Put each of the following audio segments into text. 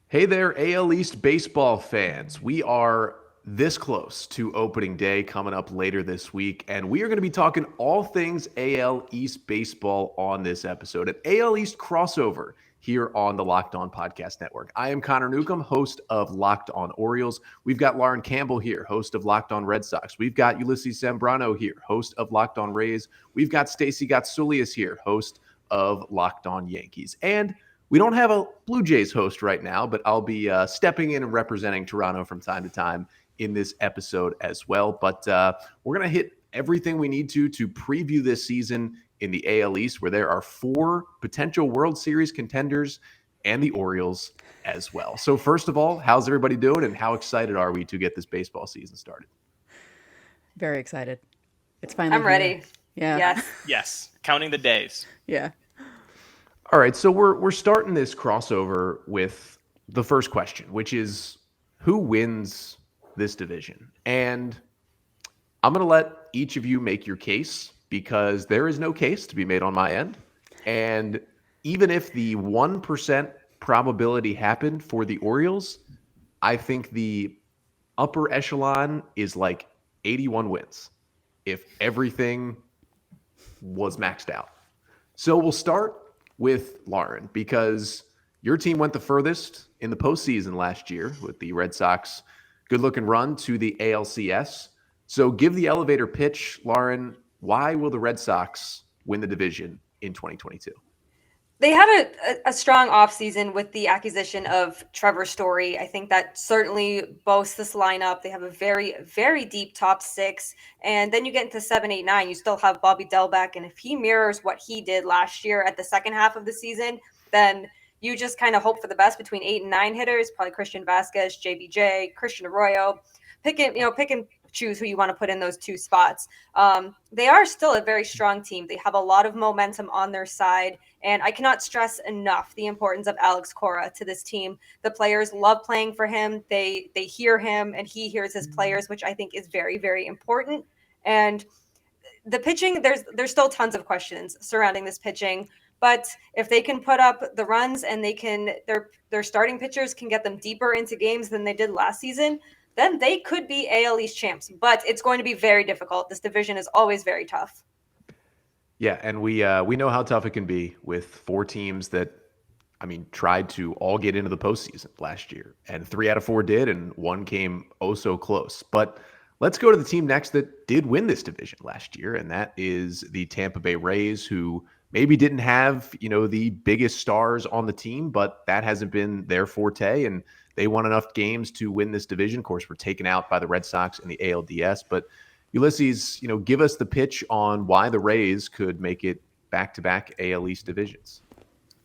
Hey there, AL East baseball fans. We are this close to opening day coming up later this week, and we are going to be talking all things AL East baseball on this episode, an AL East crossover here on the Locked On Podcast Network. I am Connor Newcomb, host of Locked On Orioles. We've got Lauren Campbell here, host of Locked On Red Sox. We've got Ulises Sambrano here, host of Locked On Rays. We've got Stacey Gotsulias here, host of Locked On Yankees. And we don't have a Blue Jays host right now, but I'll be stepping in and representing Toronto from time to time in this episode as well. But we're going to hit everything we need to preview this season in the AL East, where there are 4 potential World Series contenders and the Orioles as well. So first of all, how's everybody doing, and how excited are we to get this baseball season started? Very excited. It's finally I'm ready. Yeah. Yes. Counting the days. Yeah. All right, so we're starting this crossover with the first question, which is who wins this division? And I'm going to let each of you make your case because there is no case to be made on my end. And even if the 1% probability happened for the Orioles, I think the upper echelon is like 81 wins if everything was maxed out. So we'll start with Lauren, because your team went the furthest in the postseason last year with the Red Sox good-looking run to the ALCS. So give the elevator pitch, Lauren. Why will the Red Sox win the division in 2022? They had a strong offseason with the acquisition of Trevor Story. I think that certainly boasts this lineup. They have a very, very deep top 6. And then you get into 7, 8, 9. You still have Bobby Delbeck. And if he mirrors what he did last year at the second half of the season, then you just kind of hope for the best between 8 and 9 hitters, probably Christian Vasquez, JBJ, Christian Arroyo. Pick and choose who you want to put in those 2 spots. They are still a very strong team. They have a lot of momentum on their side, and I cannot stress enough the importance of Alex Cora to this team. The players love playing for him. They hear him, and he hears his players, which I think is very, very important. And the pitching, there's still tons of questions surrounding this pitching. But if they can put up the runs and their starting pitchers can get them deeper into games than they did last season, then they could be AL East champs. But it's going to be very difficult. This division is always very tough. Yeah, and we know how tough it can be with 4 teams that, tried to all get into the postseason last year. And 3 out of 4 did, and 1 came oh so close. But let's go to the team next that did win this division last year, and that is the Tampa Bay Rays, who maybe didn't have, the biggest stars on the team, but that hasn't been their forte, and they won enough games to win this division. Of course, we're taken out by the Red Sox in the ALDS, but Ulises, give us the pitch on why the Rays could make it back-to-back AL East divisions.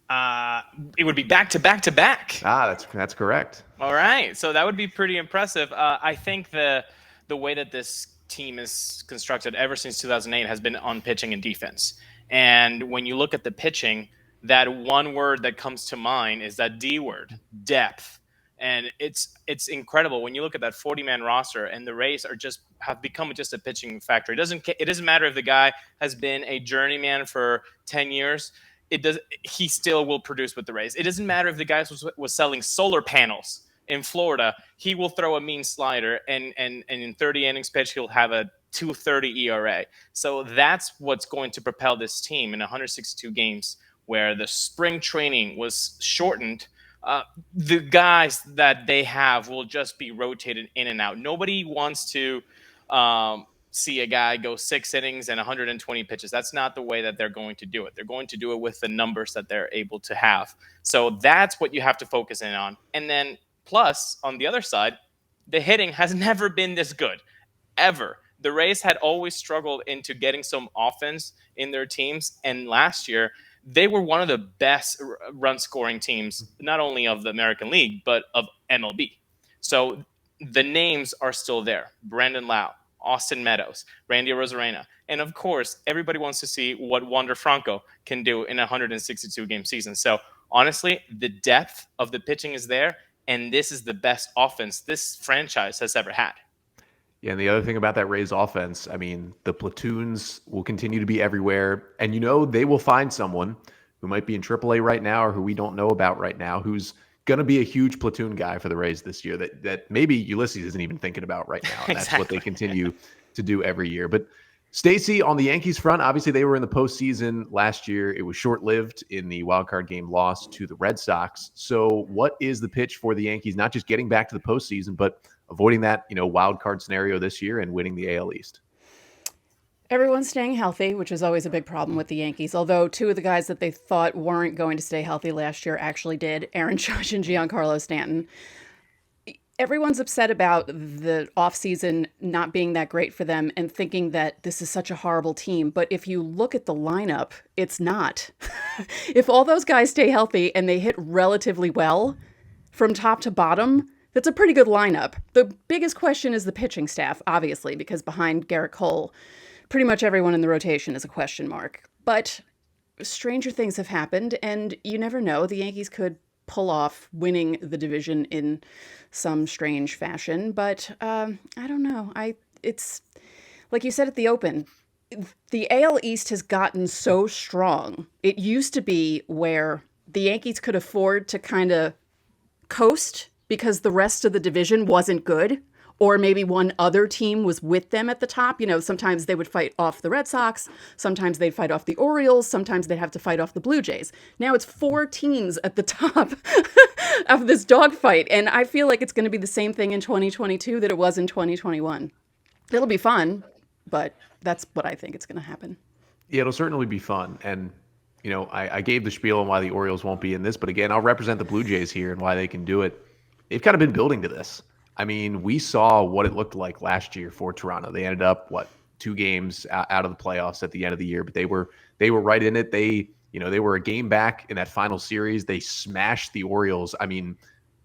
It would be back-to-back-to-back. That's correct. All right, so that would be pretty impressive. I think the way that this team is constructed ever since 2008 has been on pitching and defense. And when you look at the pitching, that one word that comes to mind is that D word, depth. And it's incredible when you look at that 40-man roster, and the Rays have become just a pitching factory. It doesn't matter if the guy has been a journeyman for 10 years. He still will produce with the Rays. It doesn't matter if the guy was selling solar panels in Florida. He will throw a mean slider, and in 30 innings pitch, he'll have a 2.30 ERA. So that's what's going to propel this team in 162 games, where the spring training was shortened. The guys that they have will just be rotated in and out. Nobody wants to see a guy go 6 innings and 120 pitches. That's not the way that they're going to do it. They're going to do it with the numbers that they're able to have. So that's what you have to focus in on. And then plus, on the other side, the hitting has never been this good, ever. The Rays had always struggled into getting some offense in their teams. And last year, they were one of the best run-scoring teams, not only of the American League, but of MLB. So the names are still there. Brandon Lowe, Austin Meadows, Randy Arozarena. And of course, everybody wants to see what Wander Franco can do in a 162-game season. So honestly, the depth of the pitching is there, and this is the best offense this franchise has ever had. Yeah, and the other thing about that Rays offense, the platoons will continue to be everywhere. And they will find someone who might be in AAA right now or who we don't know about right now who's going to be a huge platoon guy for the Rays this year that maybe Ulises isn't even thinking about right now. And that's what they continue to do every year. But Stacey, on the Yankees front, obviously they were in the postseason last year. It was short-lived in the wild card game loss to the Red Sox. So what is the pitch for the Yankees, not just getting back to the postseason, but avoiding that, wild card scenario this year and winning the AL East? Everyone's staying healthy, which is always a big problem with the Yankees, although two of the guys that they thought weren't going to stay healthy last year actually did, Aaron Judge and Giancarlo Stanton. Everyone's upset about the offseason not being that great for them and thinking that this is such a horrible team. But if you look at the lineup, it's not. If all those guys stay healthy and they hit relatively well from top to bottom, that's a pretty good lineup. The biggest question is the pitching staff, obviously, because behind Garrett Cole, pretty much everyone in the rotation is a question mark. But stranger things have happened, and you never know. The Yankees could pull off winning the division in some strange fashion, but I don't know. It's like you said at the open, the AL East has gotten so strong. It used to be where the Yankees could afford to kind of coast because the rest of the division wasn't good, or maybe one other team was with them at the top. Sometimes they would fight off the Red Sox. Sometimes they'd fight off the Orioles. Sometimes they'd have to fight off the Blue Jays. Now it's 4 teams at the top of this dogfight. And I feel like it's going to be the same thing in 2022 that it was in 2021. It'll be fun, but that's what I think it's going to happen. Yeah, it'll certainly be fun. And, I gave the spiel on why the Orioles won't be in this. But again, I'll represent the Blue Jays here and why they can do it. They've kind of been building to this. I mean, we saw what it looked like last year for Toronto. They ended up 2 games out of the playoffs at the end of the year, but they were right in it. They were a game back in that final series. They smashed the Orioles. I mean,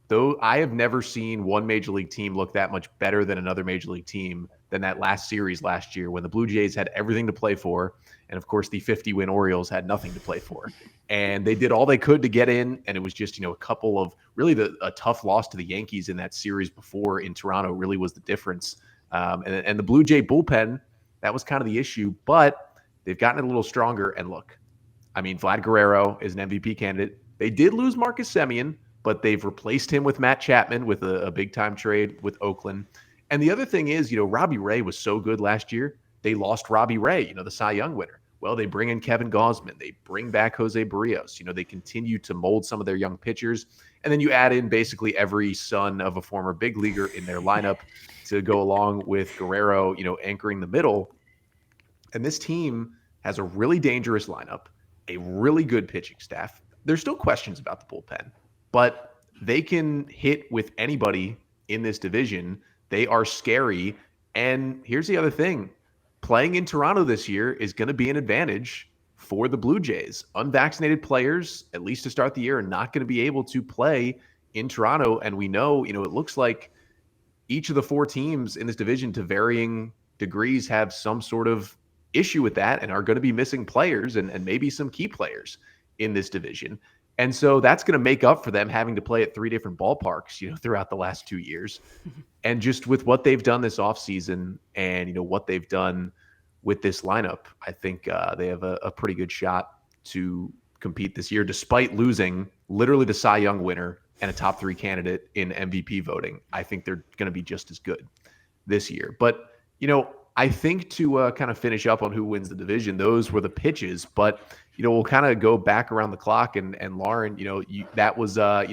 though I have never seen one major league team look that much better than another major league team than that last series last year when the Blue Jays had everything to play for. And of course, the 50-win Orioles had nothing to play for. And they did all they could to get in. And it was just, a couple of really a tough loss to the Yankees in that series before in Toronto really was the difference. And the Blue Jay bullpen, that was kind of the issue. But they've gotten a little stronger. And look, I mean, Vlad Guerrero is an MVP candidate. They did lose Marcus Semien, but they've replaced him with Matt Chapman with a big-time trade with Oakland. And the other thing is, Robbie Ray was so good last year. They lost Robbie Ray, the Cy Young winner. Well, they bring in Kevin Gausman. They bring back Jose Barrios. They continue to mold some of their young pitchers. And then you add in basically every son of a former big leaguer in their lineup to go along with Guerrero, anchoring the middle. And this team has a really dangerous lineup, a really good pitching staff. There's still questions about the bullpen, but they can hit with anybody in this division. They are scary. And here's the other thing. Playing in Toronto this year is going to be an advantage for the Blue Jays. Unvaccinated players, at least to start the year, are not going to be able to play in Toronto. And we know, it looks like each of the 4 teams in this division to varying degrees have some sort of issue with that and are going to be missing players and maybe some key players in this division. And so that's going to make up for them having to play at 3 different ballparks, throughout the last 2 years. And just with what they've done this offseason and, what they've done with this lineup, I think they have a pretty good shot to compete this year, despite losing literally the Cy Young winner and a top 3 candidate in MVP voting. I think they're going to be just as good this year. But, I think to kind of finish up on who wins the division, those were the pitches. But, we'll kind of go back around the clock. And Lauren, that was, a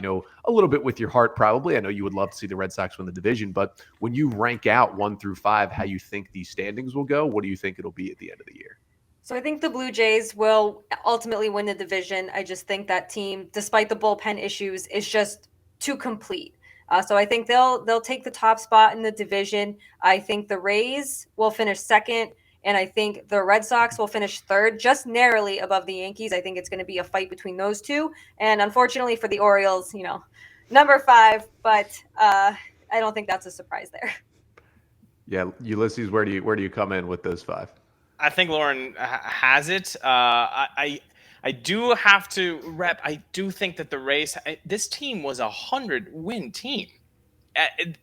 little bit with your heart probably. I know you would love to see the Red Sox win the division. But when you rank out 1 through 5 how you think these standings will go, what do you think it'll be at the end of the year? So I think the Blue Jays will ultimately win the division. I just think that team, despite the bullpen issues, is just too complete. So I think they'll take the top spot in the division. I think the Rays will finish 2nd, and I think the Red Sox will finish 3rd, just narrowly above the Yankees. I think it's going to be a fight between those 2. And unfortunately for the Orioles, number 5, but I don't think that's a surprise there. Yeah, Ulises, where do you come in with those 5? I think Lauren has it. I do have to rep. I do think that the Rays, this team was a 100-win team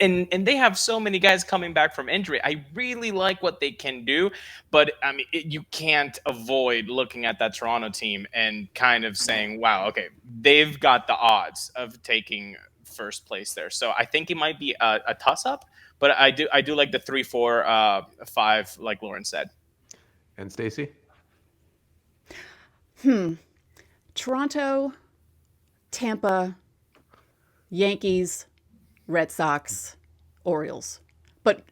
and they have so many guys coming back from injury. I really like what they can do, but I mean, you can't avoid looking at that Toronto team and kind of saying, wow, okay, they've got the odds of taking first place there. So I think it might be a toss up, but I do like the 3-4-5, like Lauren said. And Stacey? Toronto, Tampa, Yankees, Red Sox, Orioles. But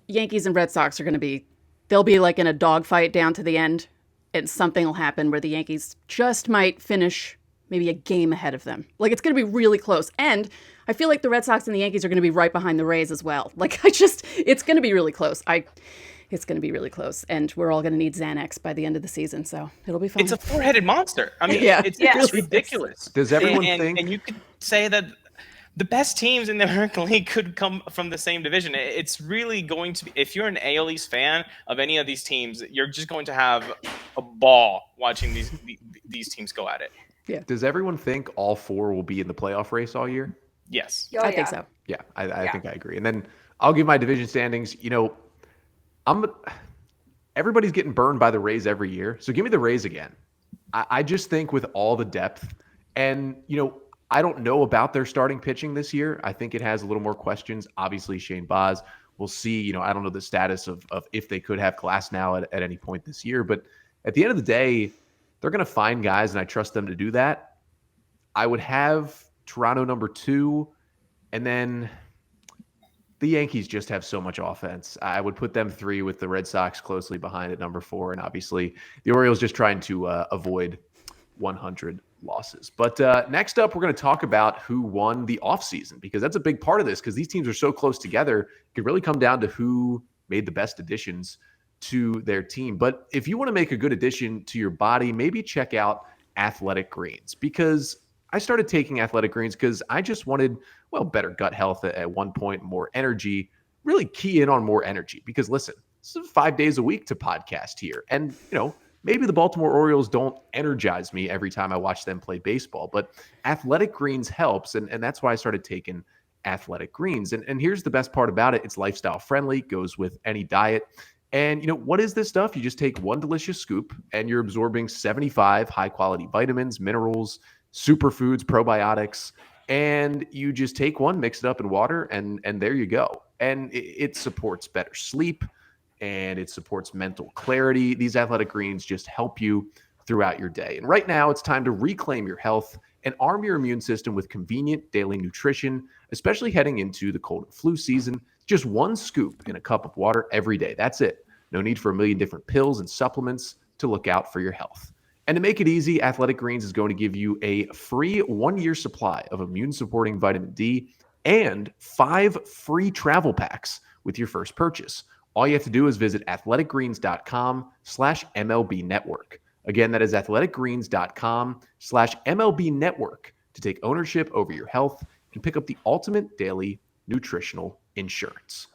Yankees and Red Sox are going to be, they'll be like in a dogfight down to the end, and something will happen where the Yankees just might finish maybe a game ahead of them. Like, it's going to be really close. And I feel like the Red Sox and the Yankees are going to be right behind the Rays as well. Like, it's going to be really close. It's going to be really close. And we're all going to need Xanax by the end of the season. So it'll be fun. It's a four-headed monster. I mean, Yeah. it's Really ridiculous. Does everyone think... And you could say that the best teams in the American League could come from the same division. It's really going to be, if you're an AL East fan of any of these teams, you're just going to have a ball watching these teams go at it. Yeah. Does everyone think all four will be in the playoff race all year? Yes. Oh, I think so. Yeah, I think I agree. And then I'll give my division standings. Everybody's getting burned by the Rays every year. So give me the Rays again. I just think with all the depth and, I don't know about their starting pitching this year. I think it has a little more questions. Obviously, Shane Baz, we'll see. I don't know the status of if they could have Glass now at any point this year. But at the end of the day, they're going to find guys, and I trust them to do that. I would have Toronto number 2, and then the Yankees just have so much offense. I would put them 3 with the Red Sox closely behind at number 4, and obviously the Orioles just trying to avoid 100 losses. But next up, we're going to talk about who won the offseason, because that's a big part of this, because these teams are so close together. It could really come down to who made the best additions to their team. But if you want to make a good addition to your body, maybe check out Athletic Greens, because I started taking Athletic Greens because I just wanted, better gut health at one point, more energy, really key in on more energy. Because listen, this is 5 days a week to podcast here. And, maybe the Baltimore Orioles don't energize me every time I watch them play baseball, but Athletic Greens helps. And that's why I started taking Athletic Greens. And here's the best part about it. It's lifestyle friendly, goes with any diet. And what is this stuff? You just take one delicious scoop and you're absorbing 75 high quality vitamins, minerals, superfoods, probiotics, and you just take one, mix it up in water, and there you go. And it supports better sleep, and it supports mental clarity. These Athletic Greens just help you throughout your day. And right now, it's time to reclaim your health and arm your immune system with convenient daily nutrition, especially heading into the cold and flu season. Just one scoop in a cup of water every day. That's it. No need for a million different pills and supplements to look out for your health. And to make it easy, Athletic Greens is going to give you a free 1-year supply of immune-supporting vitamin D and 5 free travel packs with your first purchase. All you have to do is visit athleticgreens.com/MLB network. Again, that is athleticgreens.com/MLB network to take ownership over your health and pick up the ultimate daily nutritional insurance.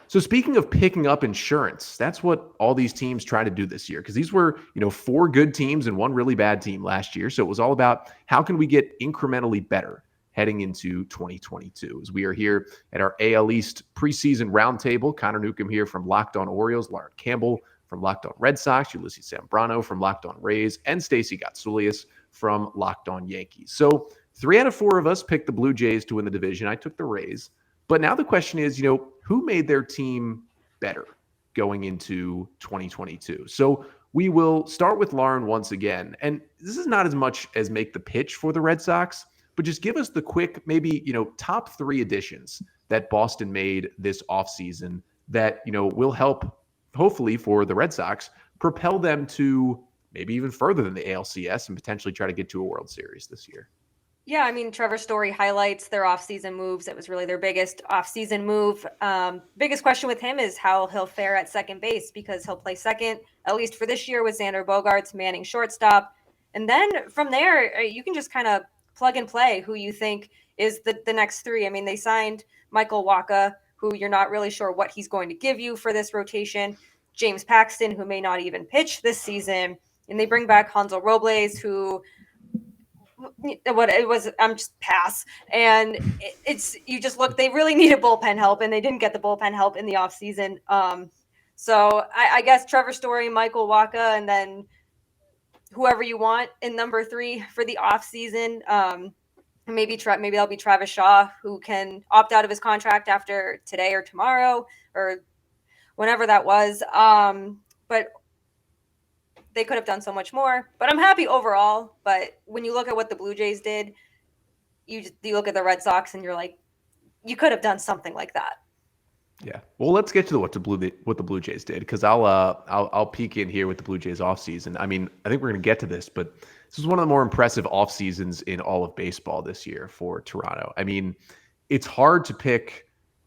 So speaking of picking up insurance, that's what all these teams try to do this year, because these were, 4 good teams and 1 really bad team last year. So it was all about how can we get incrementally better heading into 2022. As we are here at our AL East preseason roundtable, Connor Newcomb here from Locked On Orioles, Lauren Campbell from Locked On Red Sox, Ulises Sambrano from Locked On Rays, and Stacey Gotsulias from Locked On Yankees. So 3 out of 4 of us picked the Blue Jays to win the division. I took the Rays. But now the question is, who made their team better going into 2022? So we will start with Lauren once again. And this is not as much as make the pitch for the Red Sox, but just give us the quick, maybe, top 3 additions that Boston made this offseason that, will help, hopefully, for the Red Sox, propel them to maybe even further than the ALCS and potentially try to get to a World Series this year. Yeah, I mean, Trevor's story highlights their offseason moves. It was really their biggest offseason move. Biggest question with him is how he'll fare at second base, because he'll play second, at least for this year, with Xander Bogaerts manning shortstop. And then from there, you can just kind of plug and play who you think is the next 3. I mean, they signed Michael Wacha, who you're not really sure what he's going to give you for this rotation. James Paxton, who may not even pitch this season. And they bring back Hansel Robles, who what it was. I'm just pass. And it's you just look. They really needed bullpen help, and they didn't get the bullpen help in the offseason. So I guess Trevor Story, Michael Wacha, and then whoever you want in number 3 for the offseason. Maybe that'll be Travis Shaw, who can opt out of his contract after today or tomorrow or whenever that was. But they could have done so much more. But I'm happy overall. But when you look at what the Blue Jays did, you look at the Red Sox and you're like, you could have done something like that. Yeah. Well, let's get to what the Blue Jays did, because I'll peek in here with the Blue Jays offseason. I mean, I think we're going to get to this, but this was one of the more impressive off seasons in all of baseball this year for Toronto. I mean, it's hard to pick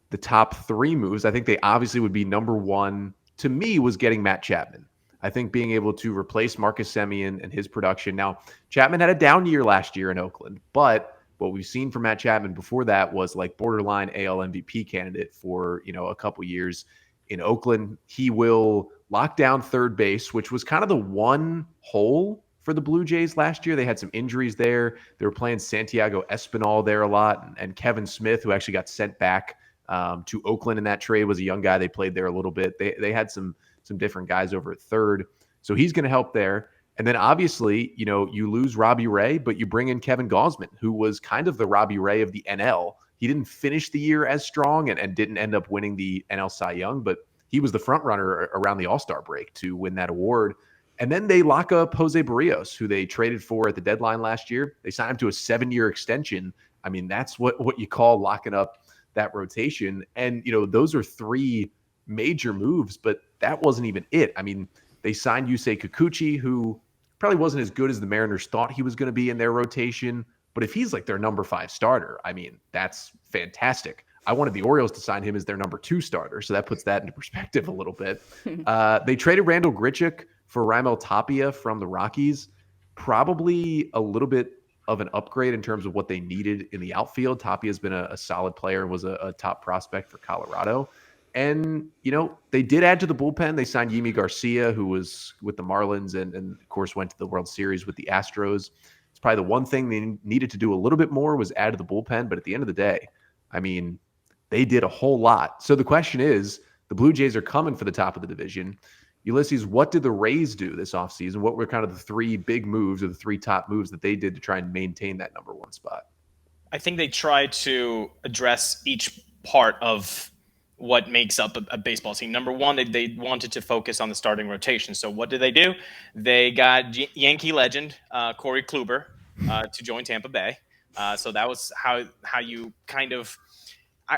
the top 3 moves. I think they obviously would be number 1 to me was getting Matt Chapman. I think being able to replace Marcus Semien and his production. Now, Chapman had a down year last year in Oakland, but what we've seen from Matt Chapman before that was like borderline AL MVP candidate for, a couple years in Oakland. He will lock down third base, which was kind of the one hole for the Blue Jays last year. They had some injuries there. They were playing Santiago Espinal there a lot, and Kevin Smith, who actually got sent back to Oakland in that trade, was a young guy. They played there a little bit. They had some different guys over at third. So he's going to help there. And then obviously, you lose Robbie Ray, but you bring in Kevin Gausman, who was kind of the Robbie Ray of the NL. He didn't finish the year as strong and didn't end up winning the NL Cy Young, but he was the front runner around the All-Star break to win that award. And then they lock up Jose Barrios, who they traded for at the deadline last year. They signed him to a 7-year extension. I mean, that's what you call locking up that rotation. And, those are 3 major moves, but that wasn't even it. I mean, they signed Yusei Kikuchi, who probably wasn't as good as the Mariners thought he was going to be in their rotation. But if he's like their number 5 starter, I mean, that's fantastic. I wanted the Orioles to sign him as their number 2 starter, so that puts that into perspective a little bit. They traded Randall Grichuk for Raimel Tapia from the Rockies. Probably a little bit of an upgrade in terms of what they needed in the outfield. Tapia has been a solid player and was a top prospect for Colorado. And, they did add to the bullpen. They signed Yimi Garcia, who was with the Marlins and of course, went to the World Series with the Astros. It's probably the one thing they needed to do a little bit more was add to the bullpen. But at the end of the day, I mean, they did a whole lot. So the question is, the Blue Jays are coming for the top of the division. Ulises, what did the Rays do this offseason? What were kind of the 3 big moves or the 3 top moves that they did to try and maintain that number 1 spot? I think they tried to address each part of what makes up a baseball team. Number 1, they wanted to focus on the starting rotation. So what did they do? They got Yankee legend Corey Kluber to join Tampa Bay. So that was how you kind of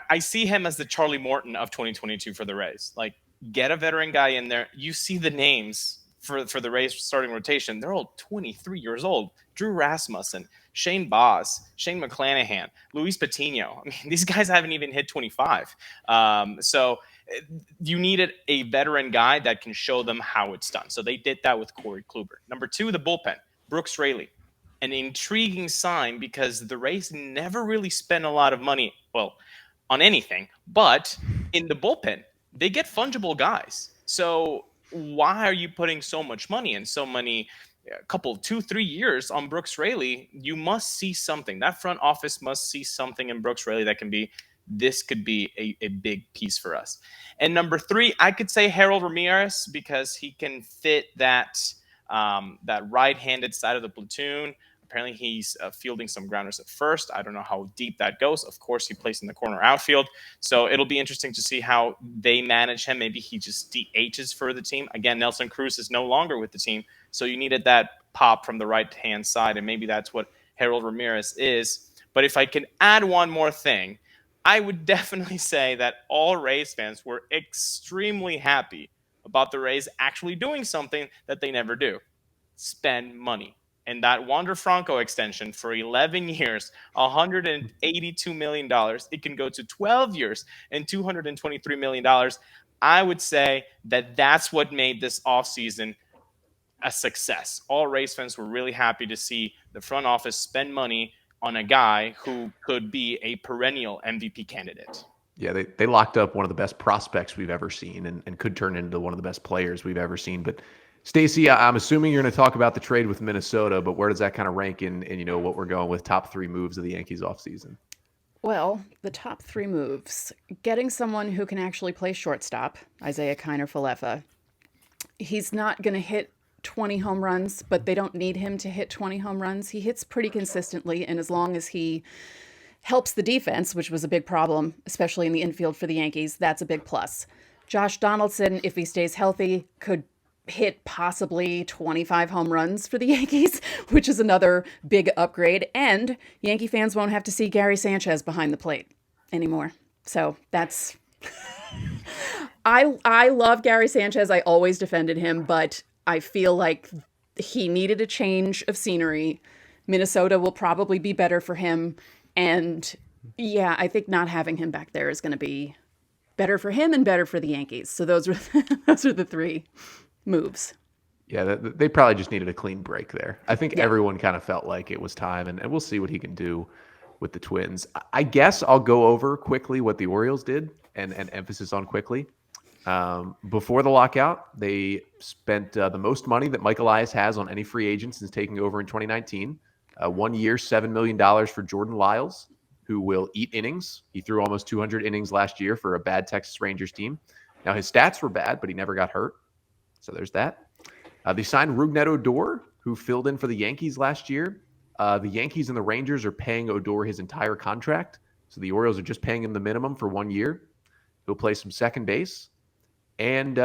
I see him as the Charlie Morton of 2022 for the Rays. Like, get a veteran guy in there. You see the names for the Rays starting rotation. They're all 23 years old. Drew Rasmussen, Shane Baz, Shane McClanahan, Luis Patino. I mean, these guys haven't even hit 25. So you needed a veteran guy that can show them how it's done. So they did that with Corey Kluber. Number 2, the bullpen, Brooks Raley. An intriguing sign because the Rays never really spent a lot of money, on anything, but in the bullpen, they get fungible guys. So why are you putting so much money in a couple, 2-3 years on Brooks Raley? You must see something. That front office must see something in Brooks Raley that this could be a big piece for us. And number 3, I could say Harold Ramirez, because he can fit that right-handed side of the platoon. Apparently, he's fielding some grounders at first. I don't know how deep that goes. Of course, he plays in the corner outfield. So it'll be interesting to see how they manage him. Maybe he just DHs for the team. Again, Nelson Cruz is no longer with the team. So you needed that pop from the right-hand side, and maybe that's what Harold Ramirez is. But if I can add one more thing, I would definitely say that all Rays fans were extremely happy about the Rays actually doing something that they never do: spend money. And that Wander Franco extension for 11 years, $182 million. It can go to 12 years and $223 million. I would say that that's what made this offseason a success. All Rays fans were really happy to see the front office spend money on a guy who could be a perennial MVP candidate. Yeah, they locked up one of the best prospects we've ever seen and could turn into one of the best players we've ever seen. But Stacey, I'm assuming you're going to talk about the trade with Minnesota, but where does that kind of rank in what we're going with top 3 moves of the Yankees offseason? Well, the top 3 moves. Getting someone who can actually play shortstop, Isaiah Kiner-Falefa. He's not going to hit 20 home runs, but they don't need him to hit 20 home runs. He hits pretty consistently, and as long as he helps the defense, which was a big problem, especially in the infield for the Yankees, that's a big plus. Josh Donaldson, if he stays healthy, could hit possibly 25 home runs for the Yankees, which is another big upgrade. And Yankee fans won't have to see Gary Sanchez behind the plate anymore. So that's... I love Gary Sanchez. I always defended him, but I feel like he needed a change of scenery. Minnesota will probably be better for him. And yeah, I think not having him back there is going to be better for him and better for the Yankees. So those are the 3 moves. Yeah, they probably just needed a clean break there. I think everyone kind of felt like it was time, and we'll see what he can do with the Twins. I guess I'll go over quickly what the Orioles did, and emphasis on quickly. Before the lockout, they spent the most money that Mike Elias has on any free agent since taking over in 2019. 1 year, $7 million for Jordan Lyles, who will eat innings. He threw almost 200 innings last year for a bad Texas Rangers team. Now, his stats were bad, but he never got hurt. So there's that. They signed Rougned Odor, who filled in for the Yankees last year. The Yankees and the Rangers are paying Odor his entire contract. So the Orioles are just paying him the minimum for 1 year. He'll play some second base. And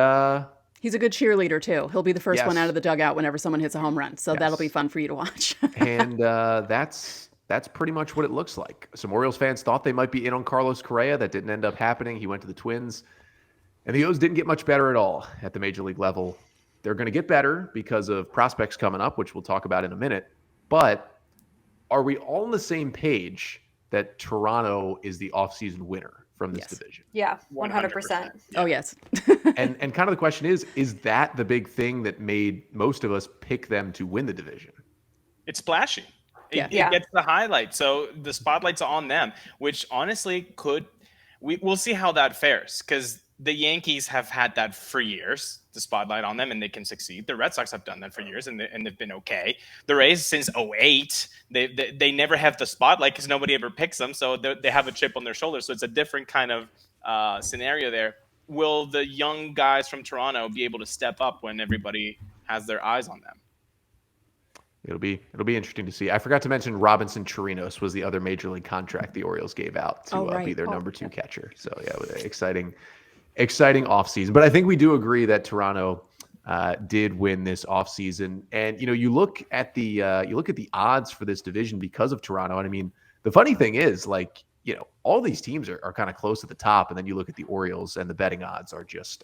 he's a good cheerleader, too. He'll be the first Yes. one out of the dugout whenever someone hits a home run. So that'll be fun for you to watch. And that's pretty much what it looks like. Some Orioles fans thought they might be in on Carlos Correa. That didn't end up happening. He went to the Twins. And the O's didn't get much better at all at the major league level. They're going to get better because of prospects coming up, which we'll talk about in a minute. But are we all on the same page that Toronto is the offseason winner from this division? Yeah, 100%. Oh, yes. and kind of the question is that the big thing that made most of us pick them to win the division? It's splashy. It gets the highlight. So the spotlight's on them, which honestly we'll see how that fares, because the Yankees have had that for years, the spotlight on them, and they can succeed. The Red Sox have done that for years, and they've been okay. The Rays, since 2008, they never have the spotlight because nobody ever picks them, so they have a chip on their shoulder. So it's a different kind of scenario there. Will the young guys from Toronto be able to step up when everybody has their eyes on them? It'll be interesting to see. I forgot to mention Robinson Chirinos was the other major league contract the Orioles gave out to be their number 2 catcher. So yeah, with an exciting offseason. But I think we do agree that Toronto did win this offseason. And you look at the odds for this division because of Toronto. And I mean, the funny thing is, all these teams are kind of close at the top, and then you look at the Orioles and the betting odds are just,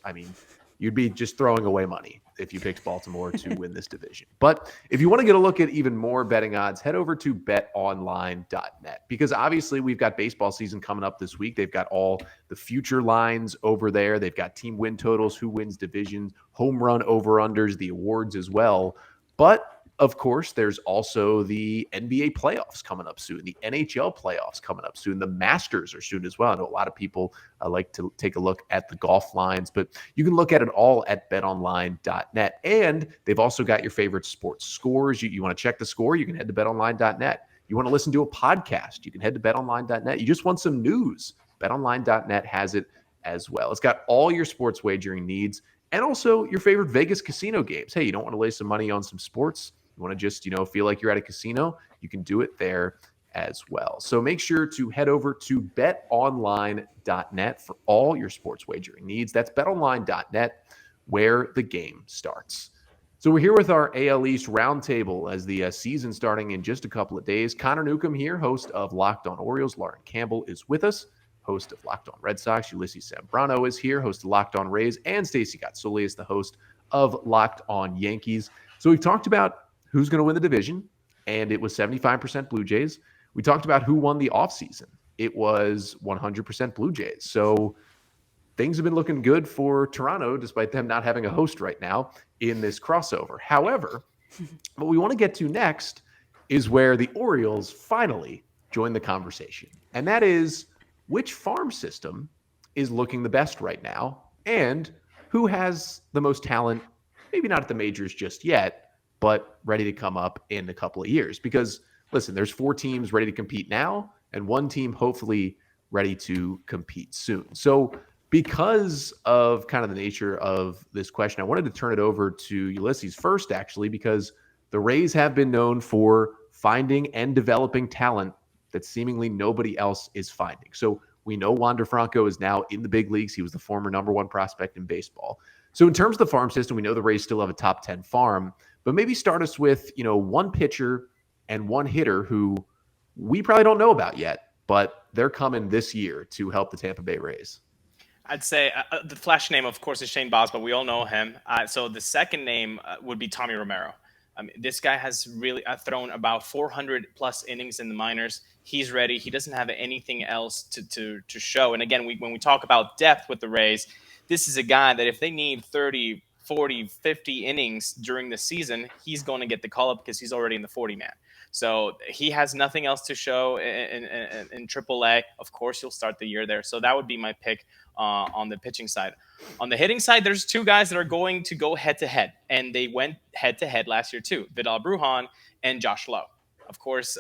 you'd be just throwing away money if you picked Baltimore to win this division. But if you want to get a look at even more betting odds, head over to betonline.net, because obviously we've got baseball season coming up this week. They've got all the future lines over there. They've got team win totals, who wins divisions, home run over-unders, the awards as well. But of course, there's also the NBA playoffs coming up soon, the NHL playoffs coming up soon. The Masters are soon as well. I know a lot of people like to take a look at the golf lines, but you can look at it all at betonline.net. And they've also got your favorite sports scores. You want to check the score, you can head to betonline.net. You want to listen to a podcast, you can head to betonline.net. You just want some news, betonline.net has it as well. It's got all your sports wagering needs and also your favorite Vegas casino games. Hey, you don't want to lay some money on some sports? You want to just, feel like you're at a casino? You can do it there as well. So make sure to head over to betonline.net for all your sports wagering needs. That's betonline.net, where the game starts. So we're here with our AL East Roundtable as the season starting in just a couple of days. Connor Newcomb here, host of Locked On Orioles. Lauren Campbell is with us, host of Locked On Red Sox. Ulises Sambrano is here, host of Locked On Rays. And Stacey Gotsulias, the host of Locked On Yankees. So we've talked about who's going to win the division, and it was 75% Blue Jays. We talked about who won the offseason. It was 100% Blue Jays. So things have been looking good for Toronto, despite them not having a host right now in this crossover. However, what we want to get to next is where the Orioles finally join the conversation. And that is, which farm system is looking the best right now, and who has the most talent maybe not at the majors just yet, but ready to come up in a couple of years. Because listen, there's 4 teams ready to compete now and 1 team hopefully ready to compete soon. So because of kind of the nature of this question, I wanted to turn it over to Ulises first, actually, because the Rays have been known for finding and developing talent that seemingly nobody else is finding. So we know Wander Franco is now in the big leagues. He was the former #1 prospect in baseball. So in terms of the farm system, we know the Rays still have a top 10 farm, but maybe start us with, 1 pitcher and 1 hitter who we probably don't know about yet, but they're coming this year to help the Tampa Bay Rays. I'd say the flash name, of course, is Shane Baz, but we all know him. So the second name would be Tommy Romero. I mean, this guy has really thrown about 400 plus innings in the minors. He's ready. He doesn't have anything else to show. And again, when we talk about depth with the Rays, this is a guy that if they need 30, 40, 50 innings during the season, he's going to get the call up because he's already in the 40-man. So he has nothing else to show in AAA. Of course, he'll start the year there. So that would be my pick on the pitching side. On the hitting side, there's 2 guys that are going to go head-to-head, and they went head-to-head last year too, Vidal Bruhan and Josh Lowe. Of course,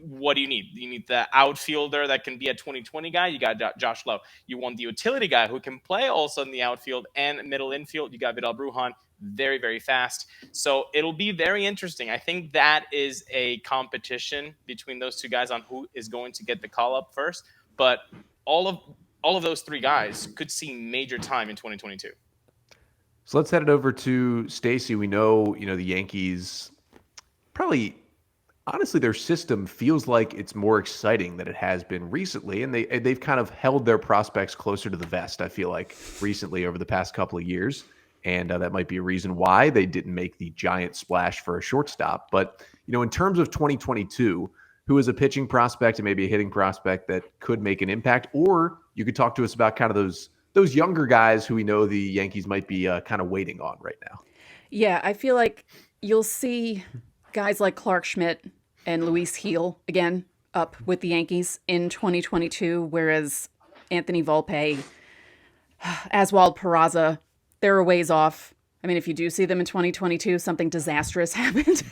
what do you need? You need the outfielder that can be a 2020 guy. You got Josh Lowe. You want the utility guy who can play also in the outfield and middle infield. You got Vidal Bruhan, very, very fast. So it'll be very interesting. I think that is a competition between those 2 guys on who is going to get the call up first. But all of those 3 guys could see major time in 2022. So let's head it over to Stacey. We know, the Yankees probably, honestly, their system feels like it's more exciting than it has been recently, and they've kind of held their prospects closer to the vest, I feel like, recently over the past couple of years, and that might be a reason why they didn't make the giant splash for a shortstop. But, in terms of 2022, who is a pitching prospect and maybe a hitting prospect that could make an impact, or you could talk to us about kind of those younger guys who we know the Yankees might be kind of waiting on right now. Yeah, I feel like you'll see guys like Clark Schmidt and Luis Gil again up with the Yankees in 2022, whereas Anthony Volpe, Aswald Peraza, they're a ways off. I mean, if you do see them in 2022, something disastrous happened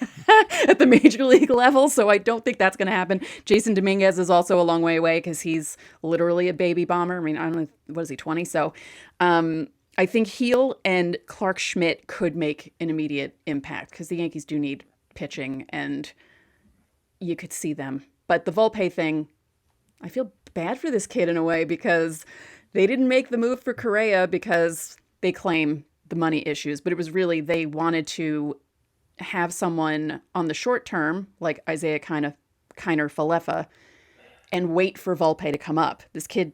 at the major league level, so I don't think that's going to happen. Jason Dominguez is also a long way away because he's literally a baby bomber. I mean, I don't know, what is he, 20? So I think Gil and Clark Schmidt could make an immediate impact because the Yankees do need pitching, and you could see them. But the Volpe thing, I feel bad for this kid in a way because they didn't make the move for Correa because they claim the money issues, but it was really they wanted to have someone on the short term like Isaiah Kiner Falefa and wait for Volpe to come up. This kid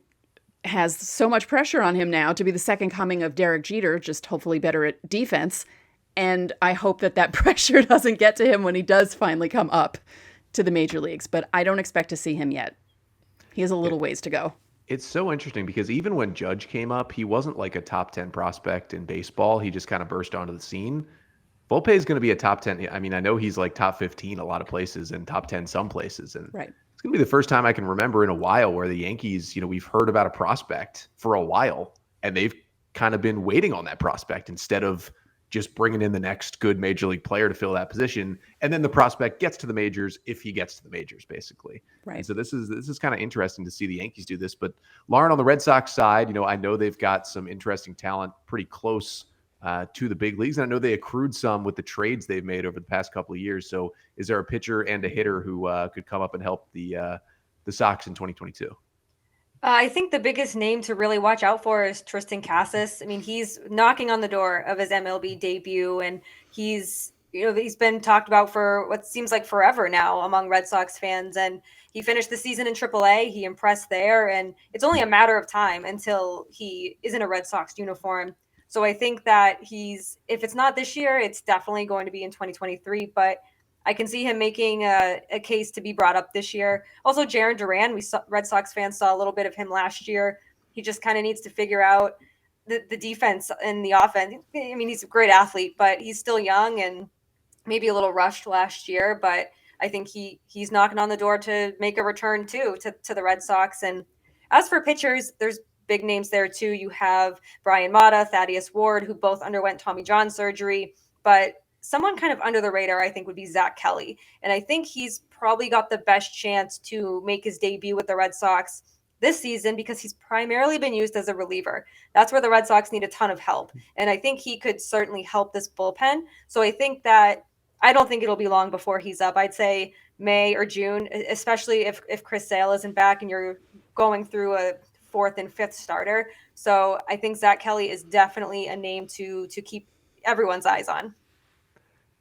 has so much pressure on him now to be the second coming of Derek Jeter, just hopefully better at defense. And I hope that pressure doesn't get to him when he does finally come up to the major leagues, but I don't expect to see him yet. He has a little ways to go. It's so interesting because even when Judge came up, he wasn't like a top 10 prospect in baseball. He just kind of burst onto the scene. Volpe is going to be a top 10. I mean, I know he's like top 15 a lot of places and top 10 some places. And right. It's going to be the first time I can remember in a while where the Yankees, we've heard about a prospect for a while and they've kind of been waiting on that prospect instead of just bringing in the next good major league player to fill that position. And then the prospect gets to the majors if he gets to the majors, basically. Right. And so this is kind of interesting to see the Yankees do this. But Lauren, on the Red Sox side, I know they've got some interesting talent pretty close to the big leagues. And I know they accrued some with the trades they've made over the past couple of years. So is there a pitcher and a hitter who could come up and help the Sox in 2022? I think the biggest name to really watch out for is Tristan Cassis. I mean, he's knocking on the door of his MLB debut, and he's been talked about for what seems like forever now among Red Sox fans. And he finished the season in AAA. He impressed there, and it's only a matter of time until he is in a Red Sox uniform. So I think that if it's not this year, it's definitely going to be in 2023. But I can see him making a case to be brought up this year. Also, Jaron Duran, Red Sox fans saw a little bit of him last year. He just kind of needs to figure out the defense and the offense. I mean, he's a great athlete, but he's still young and maybe a little rushed last year. But I think he's knocking on the door to make a return too to the Red Sox. And as for pitchers, there's big names there too. You have Brian Mata, Thaddeus Ward, who both underwent Tommy John surgery, but someone kind of under the radar, I think, would be Zach Kelly. And I think he's probably got the best chance to make his debut with the Red Sox this season because he's primarily been used as a reliever. That's where the Red Sox need a ton of help. And I think he could certainly help this bullpen. So I think that I don't think it'll be long before he's up. I'd say May or June, especially if Chris Sale isn't back and you're going through a fourth and fifth starter. So I think Zach Kelly is definitely a name to keep everyone's eyes on.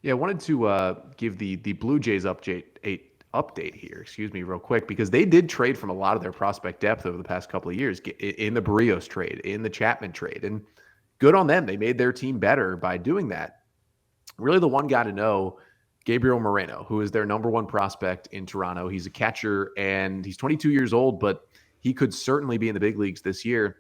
Yeah, I wanted to give the Blue Jays update here, real quick, because they did trade from a lot of their prospect depth over the past couple of years in the Barrios trade, in the Chapman trade, and good on them. They made their team better by doing that. Really, the one guy to know, Gabriel Moreno, who is their number one prospect in Toronto. He's a catcher, and he's 22 years old, but he could certainly be in the big leagues this year.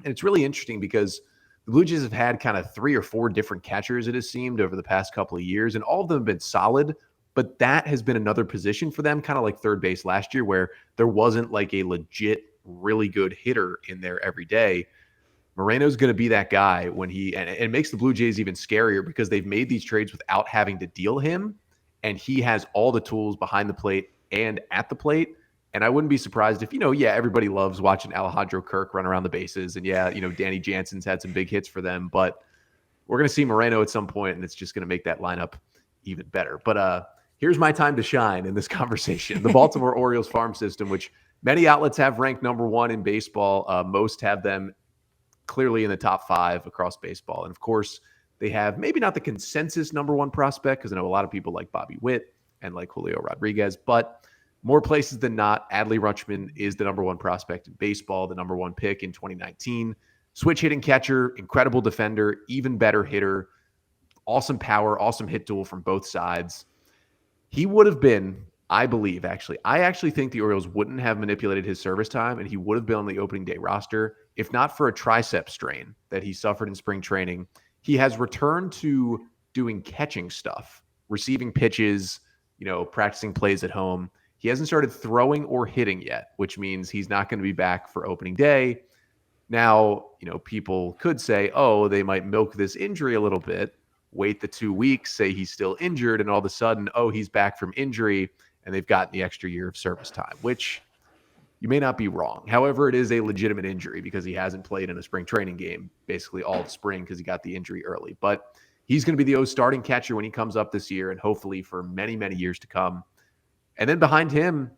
And it's really interesting because the Blue Jays have had kind of 3 or 4 different catchers, it has seemed, over the past couple of years, and all of them have been solid, but that has been another position for them, kind of like third base last year, where there wasn't like a legit, really good hitter in there every day. Moreno's going to be that guy when and it makes the Blue Jays even scarier because they've made these trades without having to deal him, and he has all the tools behind the plate and at the plate. And I wouldn't be surprised if, everybody loves watching Alejandro Kirk run around the bases, and Danny Jansen's had some big hits for them, but we're going to see Moreno at some point, and it's just going to make that lineup even better. But here's my time to shine in this conversation. The Baltimore Orioles farm system, which many outlets have ranked number 1 in baseball. Most have them clearly in the top 5 across baseball. And of course, they have maybe not the consensus number 1 prospect, because I know a lot of people like Bobby Witt and like Julio Rodriguez, but more places than not, Adley Rutschman is the number 1 prospect in baseball, the number 1 pick in 2019. Switch hitting catcher, incredible defender, even better hitter, awesome power, awesome hit tool from both sides. He would have been, I actually think the Orioles wouldn't have manipulated his service time, and he would have been on the opening day roster if not for a tricep strain that he suffered in spring training. He has returned to doing catching stuff, receiving pitches, practicing plays at home. He hasn't started throwing or hitting yet, which means he's not going to be back for opening day. Now, people could say, oh, they might milk this injury a little bit, wait the 2 weeks, say he's still injured, and all of a sudden, oh, he's back from injury, and they've gotten the extra year of service time, which you may not be wrong. However, it is a legitimate injury because he hasn't played in a spring training game basically all the spring because he got the injury early. But he's going to be the O's starting catcher when he comes up this year, and hopefully for many, many years to come. And then behind him,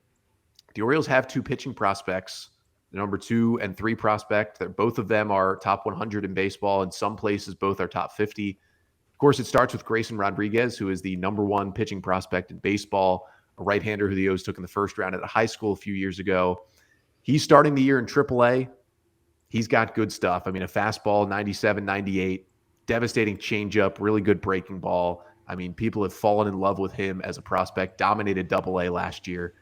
the Orioles have 2 pitching prospects, the number 2 and 3 prospect. Both of them are top 100 in baseball. In some places, both are top 50. Of course, it starts with Grayson Rodriguez, who is the number 1 pitching prospect in baseball, a right-hander who the O's took in the first round at a high school a few years ago. He's starting the year in AAA. He's got good stuff. I mean, a fastball, 97, 98, devastating changeup, really good breaking ball. I mean, people have fallen in love with him as a prospect, dominated AA last year.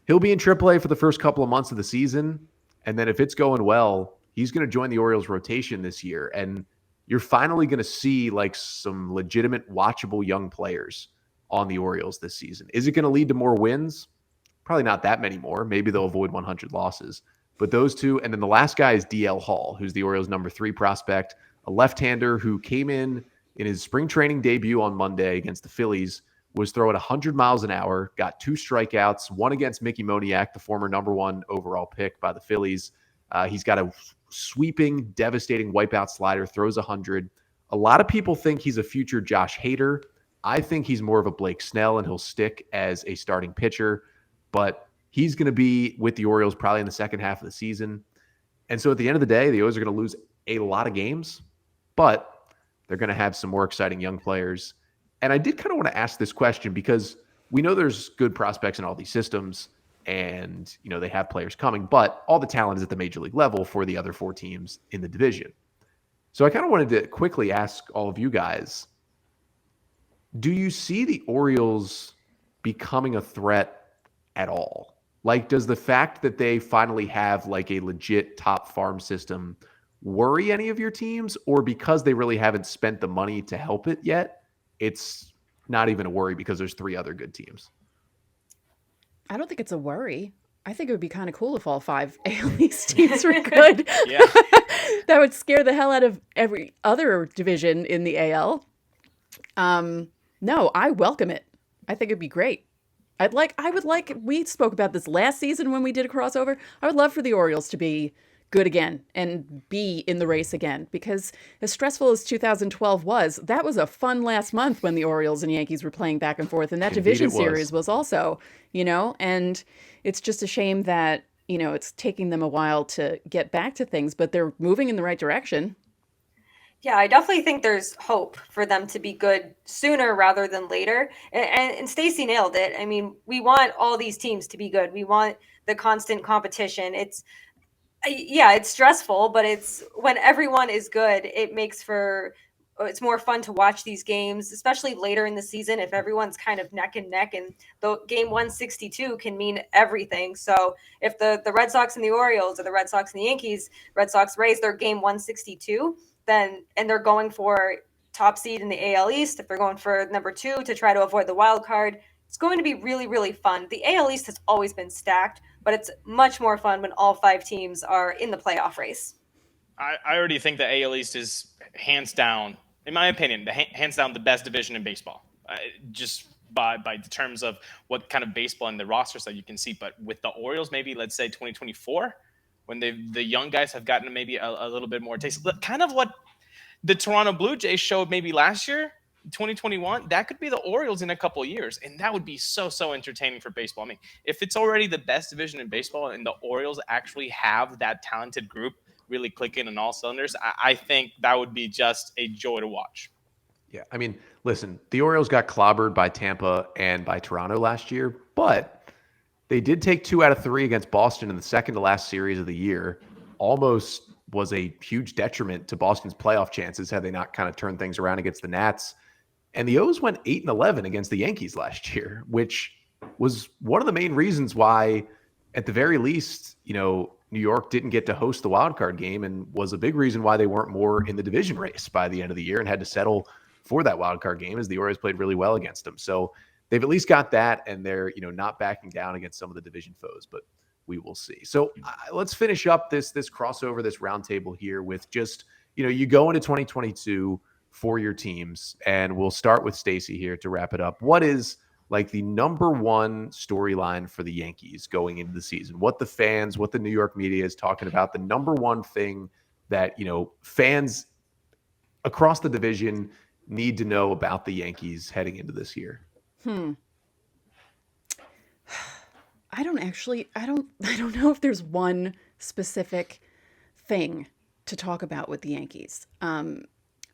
He'll be in AAA for the first couple of months of the season, and then if it's going well, he's going to join the Orioles rotation this year, and you're finally going to see like some legitimate, watchable young players on the Orioles this season. Is it going to lead to more wins? Probably not that many more. Maybe they'll avoid 100 losses. But those 2, and then the last guy is DL Hall, who's the Orioles' number 3 prospect, a left-hander who came in his spring training debut on Monday against the Phillies, was throwing 100 miles an hour, got 2 strikeouts, one against Mickey Moniak, the former number 1 overall pick by the Phillies. He's got a sweeping, devastating wipeout slider, throws 100. A lot of people think he's a future Josh Hader. I think he's more of a Blake Snell, and he'll stick as a starting pitcher. But he's going to be with the Orioles probably in the second half of the season. And so at the end of the day, the O's are going to lose a lot of games, but they're going to have some more exciting young players. And I did kind of want to ask this question because we know there's good prospects in all these systems and, they have players coming, but all the talent is at the major league level for the other 4 teams in the division. So I kind of wanted to quickly ask all of you guys, do you see the Orioles becoming a threat at all? Like, does the fact that they finally have like a legit top farm system worry any of your teams, or because they really haven't spent the money to help it yet, it's not even a worry because there's 3 other good teams? I don't think it's a worry. I think it would be kind of cool if all 5 AL East teams were good. Yeah. That would scare the hell out of every other division in the AL. No, I welcome it. I think it'd be great. We spoke about this last season when we did a crossover. I would love for the Orioles to be good again and be in the race again, because as stressful as 2012 was, that was a fun last month when the Orioles and Yankees were playing back and forth. And that division series was also, and it's just a shame that, it's taking them a while to get back to things, but they're moving in the right direction. Yeah, I definitely think there's hope for them to be good sooner rather than later. And Stacey nailed it. I mean, we want all these teams to be good. We want the constant competition. It's stressful, but it's when everyone is good, it's more fun to watch these games, especially later in the season if everyone's kind of neck and neck, and the game 162 can mean everything. So if the Red Sox and the Orioles, or the Red Sox and the Yankees, Red Sox Rays, they're game 162, and they're going for top seed in the AL East, if they're going for number 2 to try to avoid the wild card, it's going to be really, really fun. The AL East has always been stacked, but it's much more fun when all 5 teams are in the playoff race. I already think the AL East is hands down, in my opinion, hands down the best division in baseball, just by the terms of what kind of baseball and the rosters that you can see. But with the Orioles, maybe let's say 2024, when the young guys have gotten maybe a little bit more taste, kind of what the Toronto Blue Jays showed maybe last year, 2021, that could be the Orioles in a couple of years, and that would be so entertaining for baseball. I mean, if it's already the best division in baseball and the Orioles actually have that talented group really clicking on all cylinders, I think that would be just a joy to watch. Yeah, I mean, listen, the Orioles got clobbered by Tampa and by Toronto last year, but they did take 2 out of 3 against Boston in the second to last series of the year. Almost was a huge detriment to Boston's playoff chances had they not kind of turned things around against the Nats. And the O's went 8-11 against the Yankees last year, which was one of the main reasons why, at the very least, New York didn't get to host the wild card game, and was a big reason why they weren't more in the division race by the end of the year and had to settle for that wild card game, as the Orioles played really well against them. So they've at least got that, and they're not backing down against some of the division foes, but we will see. So let's finish up this crossover, this roundtable here with just, you go into 2022 for your teams, and we'll start with Stacey here to wrap it up. What is like the number one storyline for the Yankees going into the season? What the fans, what the New York media is talking about, the number one thing that, fans across the division need to know about the Yankees heading into this year? I don't know if there's one specific thing to talk about with the Yankees.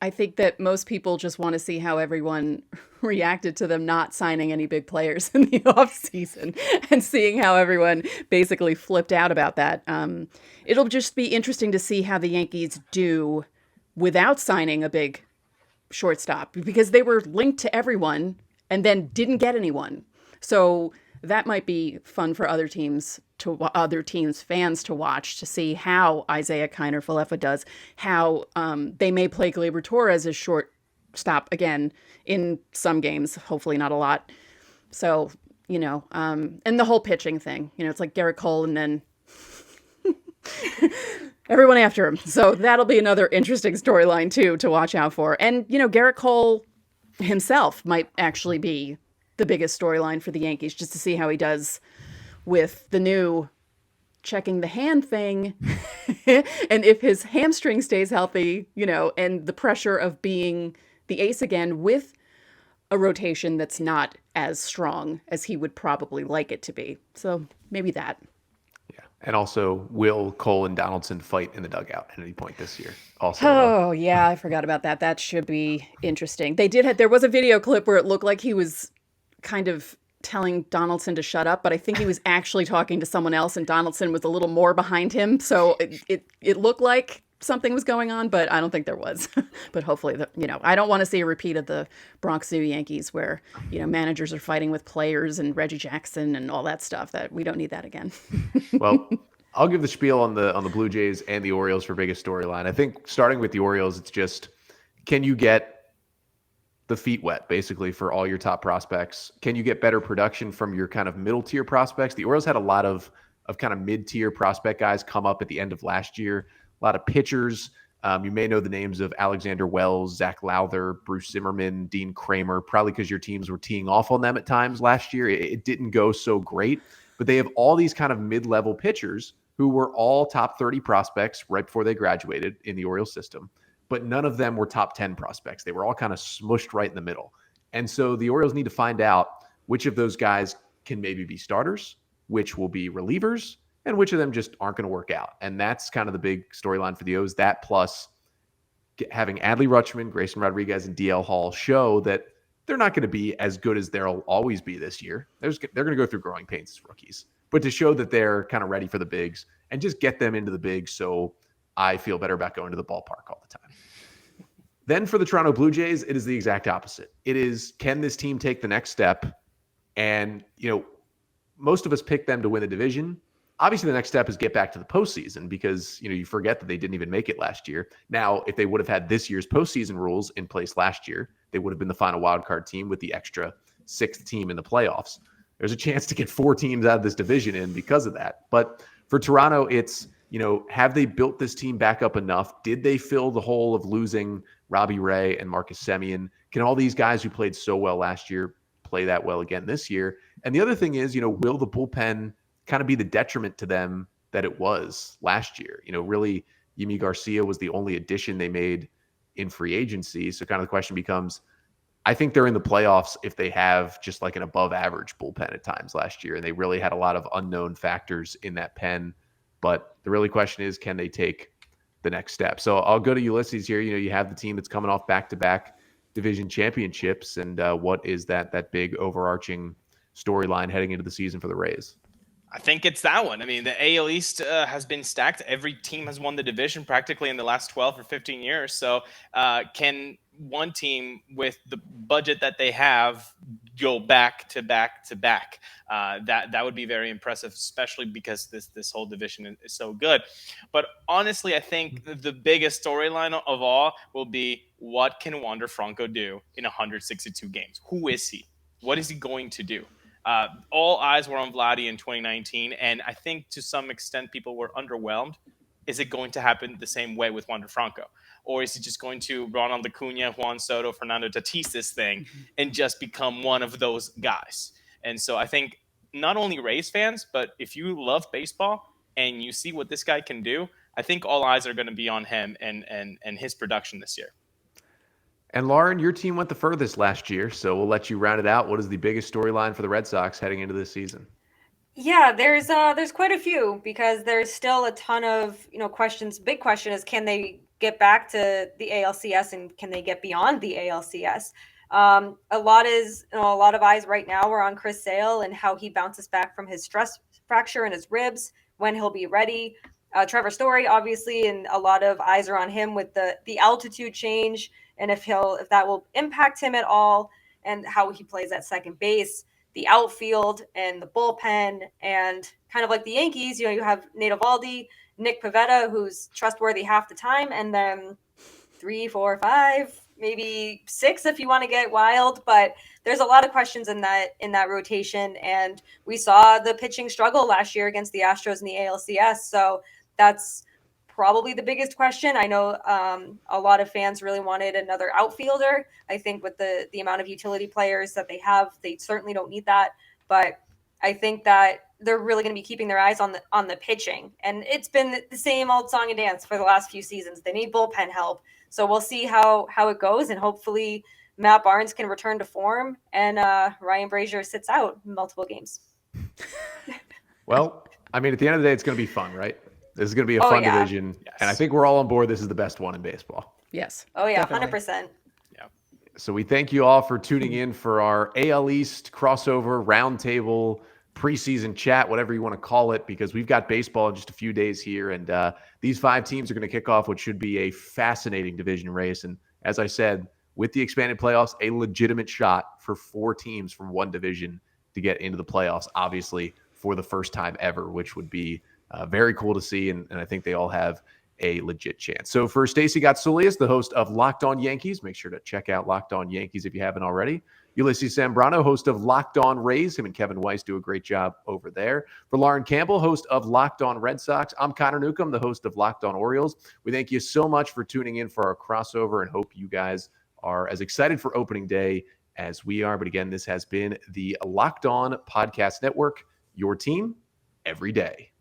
I think that most people just want to see how everyone reacted to them not signing any big players in the offseason, and seeing how everyone basically flipped out about that. It'll just be interesting to see how the Yankees do without signing a big shortstop, because they were linked to everyone and then didn't get anyone. So that might be fun for other teams fans to watch, to see how Isaiah Kiner Falefa does, how they may play Gleyber Torres as shortstop again in some games, hopefully not a lot. So, and the whole pitching thing, it's like Garrett Cole and then everyone after him. So that'll be another interesting storyline too to watch out for. And, Garrett Cole himself might actually be the biggest storyline for the Yankees, just to see how he does with the new checking the hand thing. And if his hamstring stays healthy, and the pressure of being the ace again with a rotation that's not as strong as he would probably like it to be. So maybe that. Yeah. And also, will Cole and Donaldson fight in the dugout at any point this year? Also. Oh, yeah, I forgot about that. That should be interesting. There was a video clip where it looked like he was kind of telling Donaldson to shut up, but I think he was actually talking to someone else, and Donaldson was a little more behind him. So it looked like something was going on, but I don't think there was. But hopefully, I don't want to see a repeat of the Bronx Zoo Yankees where, managers are fighting with players and Reggie Jackson and all that stuff. That we don't need that again. Well, I'll give the spiel on the Blue Jays and the Orioles for biggest storyline. I think starting with the Orioles, it's just, can you get the feet wet, basically, for all your top prospects? Can you get better production from your kind of middle tier prospects? The Orioles had a lot of of kind of mid-tier prospect guys come up at the end of last year. A lot of pitchers. You may know the names of Alexander Wells, Zach Lowther, Bruce Zimmerman, Dean Kramer, probably because your teams were teeing off on them at times last year. It didn't go so great, but they have all these kind of mid-level pitchers who were all top 30 prospects right before they graduated in the Orioles system, but none of them were top 10 prospects. They were all kind of smushed right in the middle. And so the Orioles need to find out which of those guys can maybe be starters, which will be relievers, and which of them just aren't going to work out. And that's kind of the big storyline for the O's. That plus having Adley Rutschman, Grayson Rodriguez, and DL Hall show that they're not going to be as good as they'll always be this year. They're going to go through growing pains as rookies. But to show that they're kind of ready for the bigs and just get them into the bigs so I feel better about going to the ballpark all the time. Then for the Toronto Blue Jays, it is the exact opposite. It is, can this team take the next step? And, most of us pick them to win the division. Obviously, the next step is get back to the postseason because, you forget that they didn't even make it last year. Now, if they would have had this year's postseason rules in place last year, they would have been the final wildcard team with the extra sixth team in the playoffs. There's a chance to get 4 teams out of this division in because of that. But for Toronto, it's, have they built this team back up enough? Did they fill the hole of losing Robbie Ray and Marcus Semien? Can all these guys who played so well last year play that well again this year? And the other thing is, will the bullpen kind of be the detriment to them that it was last year? Really, Yimi Garcia was the only addition they made in free agency. So kind of the question becomes, I think they're in the playoffs if they have just like an above average bullpen at times last year. And they really had a lot of unknown factors in that pen. But the really question is, can they take the next step? So I'll go to Ulises here. You have the team that's coming off back-to-back division championships. And what is that big overarching storyline heading into the season for the Rays? I think it's that one. I mean, the AL East has been stacked. Every team has won the division practically in the last 12 or 15 years. So can one team with the budget that they have go back to back to back? That would be very impressive, especially because this whole division is so good. But honestly, I think the biggest storyline of all will be, what can Wander Franco do in 162 games? Who is he? What is he going to do? All eyes were on Vladdy in 2019, and I think to some extent people were underwhelmed. Is it going to happen the same way with Wander Franco? Or is he just going to Ronald Acuna, Juan Soto, Fernando Tatis this thing and just become one of those guys? And so I think not only Rays fans, but if you love baseball and you see what this guy can do, I think all eyes are going to be on him and his production this year. And Lauren, your team went the furthest last year, so we'll let you round it out. What is the biggest storyline for the Red Sox heading into this season? Yeah, there's quite a few because there's still a ton of questions. Big question is, can they get back to the ALCS and can they get beyond the ALCS? A lot of eyes right now are on Chris Sale and how he bounces back from his stress fracture in his ribs, when he'll be ready. Trevor Story, obviously, and a lot of eyes are on him with the altitude change and if that will impact him at all, and how he plays at second base, the outfield, and the bullpen. And kind of like the Yankees, you have Nate Eovaldi, Nick Pivetta, who's trustworthy half the time, and then 3, 4, 5, maybe 6 if you want to get wild. But there's a lot of questions in that rotation, and we saw the pitching struggle last year against the Astros in the ALCS. So that's probably the biggest question. I know a lot of fans really wanted another outfielder. I think with the amount of utility players that they have, they certainly don't need that. But I think that they're really going to be keeping their eyes on the pitching. And it's been the same old song and dance for the last few seasons. They need bullpen help. So we'll see how it goes. And hopefully Matt Barnes can return to form and Ryan Brazier sits out multiple games. Well, I mean, at the end of the day, it's going to be fun, right? This is going to be a fun division. Yes. And I think we're all on board. This is the best one in baseball. Yes. Oh, yeah, definitely. 100%. Yeah. So we thank you all for tuning in for our AL East crossover roundtable preseason chat, whatever you want to call it, because we've got baseball in just a few days here. And these 5 teams are going to kick off what should be a fascinating division race. And as I said, with the expanded playoffs, a legitimate shot for 4 teams from one division to get into the playoffs, obviously for the first time ever, which would be very cool to see. And I think they all have a legit chance. So for Stacey Gotsulias, the host of Locked On Yankees, make sure to check out Locked On Yankees if you haven't already. Ulises Sambrano, host of Locked On Rays. Him and Kevin Weiss do a great job over there. For Lauren Campbell, host of Locked On Red Sox, I'm Connor Newcomb, the host of Locked On Orioles. We thank you so much for tuning in for our crossover and hope you guys are as excited for opening day as we are. But again, this has been the Locked On Podcast Network, your team every day.